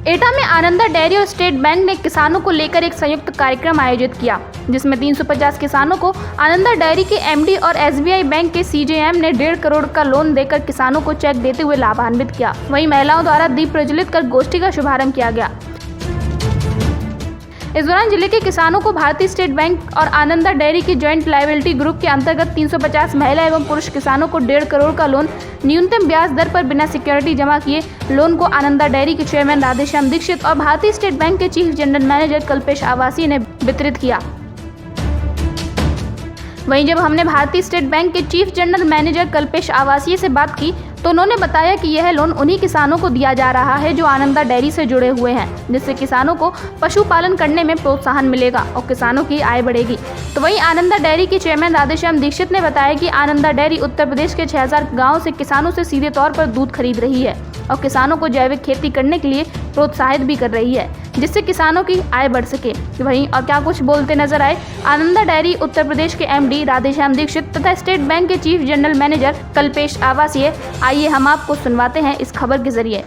एटा में आनंदा डेयरी और state bank ने किसानों को लेकर एक संयुक्त कार्यक्रम आयोजित किया, जिसमें 350 किसानों को आनंदा डेयरी के एमडी और एसबीआई बैंक के सीजेएम ने 1.5 करोड़ का लोन देकर किसानों को चेक देते हुए लाभान्वित किया। वहीं महिलाओं द्वारा दीप प्रज्वलित कर गोष्ठी का शुभारंभ किया गया। इस दौरान जिले के किसानों को भारतीय स्टेट बैंक और आनंदा डेयरी की जॉइंट लायबिलिटी ग्रुप के अंतर्गत 350 महिला एवं पुरुष किसानों को 1.5 करोड़ का लोन न्यूनतम ब्याज दर पर बिना सिक्योरिटी जमा किए लोन को आनंदा डेयरी के चेयरमैन राधेश्याम दीक्षित और भारतीय स्टेट बैंक के चीफ जनरल मैनेजर कल्पेश आवासी ने वितरित किया। वहीं जब हमने भारतीय स्टेट बैंक के चीफ जनरल मैनेजर कल्पेश आवासी से बात की तो उन्होंने बताया कि यह लोन उन्हीं किसानों को दिया जा रहा है जो आनंदा डेयरी से जुड़े हुए हैं, जिससे किसानों को पशुपालन करने में प्रोत्साहन मिलेगा और किसानों की आय बढ़ेगी। तो वहीं आनंदा डेयरी के चेयरमैन राधेश्याम दीक्षित ने बताया कि आनंदा डेयरी उत्तर प्रदेश के 6000 गाँव से किसानों से सीधे तौर पर दूध खरीद रही है और किसानों को जैविक खेती करने के लिए प्रोत्साहित भी कर रही है, जिससे किसानों की आय बढ़ सके। वहीं और क्या कुछ बोलते नजर आए आनंदा डेयरी उत्तर प्रदेश के एमडी राधेश्याम दीक्षित तथा स्टेट बैंक के चीफ जनरल मैनेजर कल्पेश आवासीय। आइए हम आपको सुनवाते हैं इस खबर के जरिए।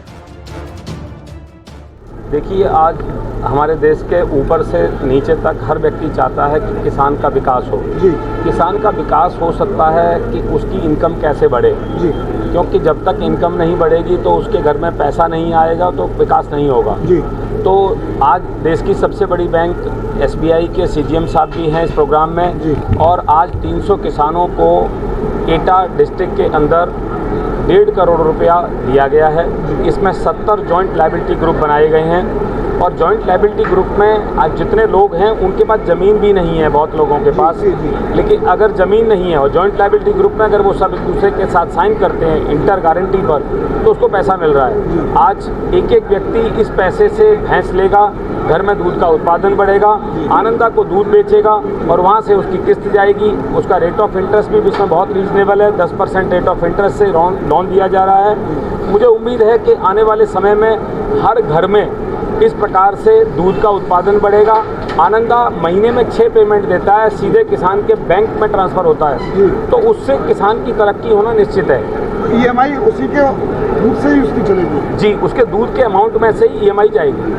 देखिए, आज हमारे देश के ऊपर से नीचे तक हर व्यक्ति चाहता है कि किसान का विकास हो। जी। किसान का विकास हो सकता है कि उसकी इनकम कैसे बढ़े। जी। क्योंकि जब तक इनकम नहीं बढ़ेगी तो उसके घर में पैसा नहीं आएगा तो विकास नहीं होगा। जी। तो आज देश की सबसे बड़ी बैंक एसबीआई के सीजीएम साहब भी हैं इस प्रोग्राम में। जी। और आज 300 किसानों को एटा डिस्ट्रिक्ट के अंदर 1.5 करोड़ रुपया दिया गया है। इसमें 70 जॉइंट लायबिलिटी ग्रुप बनाए गए हैं और जॉइंट लायबिलिटी ग्रुप में आज जितने लोग हैं उनके पास ज़मीन भी नहीं है, बहुत लोगों के पास। लेकिन अगर ज़मीन नहीं है और जॉइंट लायबिलिटी ग्रुप में अगर वो सब एक दूसरे के साथ साइन करते हैं इंटर गारंटी पर तो उसको पैसा मिल रहा है। आज एक एक व्यक्ति इस पैसे से भैंस लेगा, घर में दूध का उत्पादन बढ़ेगा, आनंदा को दूध बेचेगा और वहाँ से उसकी किस्त जाएगी। उसका रेट ऑफ इंटरेस्ट भी इसमें बहुत रीजनेबल है, 10% रेट ऑफ इंटरेस्ट से लोन दिया जा रहा है। मुझे उम्मीद है कि आने वाले समय में हर घर में इस प्रकार से दूध का उत्पादन बढ़ेगा। आनंदा महीने में 6 पेमेंट देता है, सीधे किसान के बैंक में ट्रांसफ़र होता है, तो उससे किसान की तरक्की होना निश्चित है। ईएमआई उसी के दूध से ही उसकी चलेगी? जी, उसके दूध के अमाउंट में से ही ईएमआई जाएगी।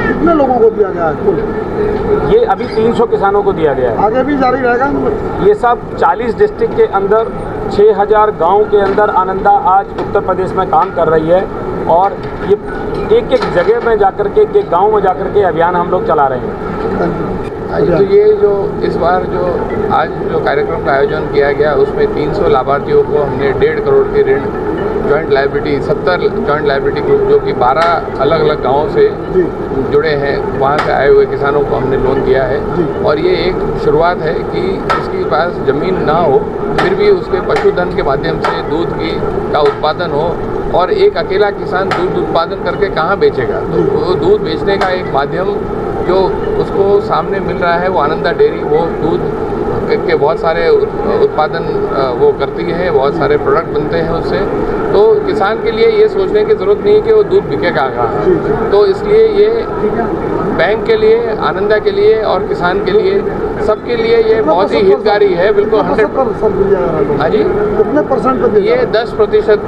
कितने लोगों को दिया गया है कुल? ये अभी 300 किसानों को दिया गया है। आगे भी जारी रहेगा? ये सब 40 डिस्ट्रिक्ट के अंदर 6000 गाँव के अंदर आनंदा आज उत्तर प्रदेश में काम कर रही है और ये एक एक जगह में जाकर के एक गांव में जाकर के अभियान हम लोग चला रहे हैं। तो ये जो इस बार जो आज जो कार्यक्रम का आयोजन किया गया उसमें 300 लाभार्थियों को हमने 1.5 करोड़ की ऋण joint liability 70 joint liability group जो कि 12 अलग अलग गाँवों से जुड़े हैं, वहाँ से आए हुए किसानों को हमने लोन दिया है। और ये एक शुरुआत है कि जिसके पास ज़मीन ना हो फिर भी उसके पशुधन के माध्यम से दूध का उत्पादन हो। और एक अकेला किसान दूध उत्पादन करके कहाँ बेचेगा, तो वो दूध बेचने का एक माध्यम जो उसको सामने मिल रहा है वो आनंदा डेयरी वो दूध के बहुत सारे उत्पादन वो करती है, बहुत सारे प्रोडक्ट बनते हैं उससे। तो किसान के लिए ये सोचने की ज़रूरत नहीं है कि वो दूध बिकेगा कहाँ। तो इसलिए ये बैंक के लिए, आनंदा के लिए और किसान के लिए, सबके लिए ये बहुत ही हितकारी है। बिल्कुल 100%। हाँ जी, कितने परसेंट? ये 10%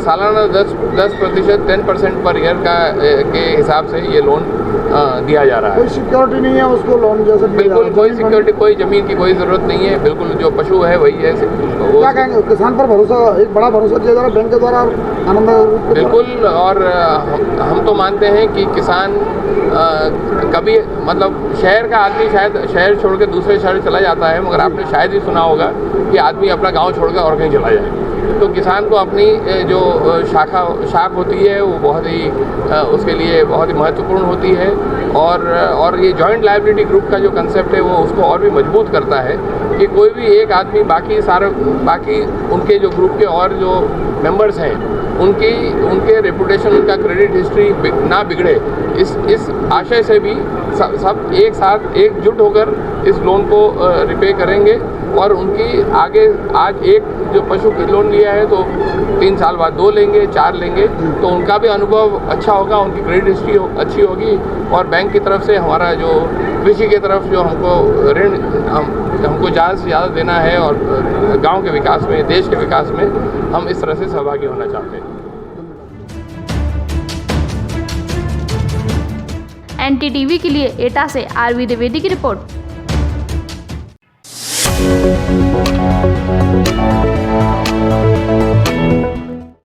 सालाना 10% 10% पर ईयर का के हिसाब से ये लोन दिया जा रहा है। कोई सिक्योरिटी नहीं है उसको लोन जैसे? बिल्कुल कोई सिक्योरिटी, कोई ज़मीन की कोई ज़रूरत नहीं है। बिल्कुल जो पशु है वही है। क्या कहेंगे, किसान पर भरोसा, एक बड़ा भरोसा किया जा रहा है बैंक के द्वारा आनंदा? बिल्कुल। और हम तो मानते हैं कि किसान कभी मतलब शहर का आदमी शायद शहर छोड़ के दूसरे शहर चला जाता है, मगर आपने शायद ही सुना होगा कि आदमी अपना गांव छोड़कर और कहीं चला जाए। तो किसान को अपनी जो शाख होती है वो बहुत ही उसके लिए बहुत ही महत्वपूर्ण होती है। और ये जॉइंट लायबिलिटी ग्रुप का जो कंसेप्ट है वो उसको और भी मजबूत करता है कि कोई भी एक आदमी बाकी उनके जो ग्रुप के और जो मेंबर्स हैं उनके रेपुटेशन, उनका क्रेडिट हिस्ट्री ना बिगड़े, इस आशय से भी सब एक साथ एकजुट होकर इस लोन को रिपे करेंगे। और उनकी आगे आज एक जो पशु की लोन लिया है तो 3 साल बाद 2 लेंगे, 4 लेंगे, तो उनका भी अनुभव अच्छा होगा, उनकी क्रेडिट हिस्ट्री अच्छी होगी। और बैंक की तरफ से हमारा जो कृषि की तरफ जो हमको ऋण हमको ज़्यादा से ज़्यादा देना है और गांव के विकास में, देश के विकास में हम इस तरह से सहभागी होना चाहते हैं। NTTV के लिए एटा से आरवी द्विवेदी की रिपोर्ट।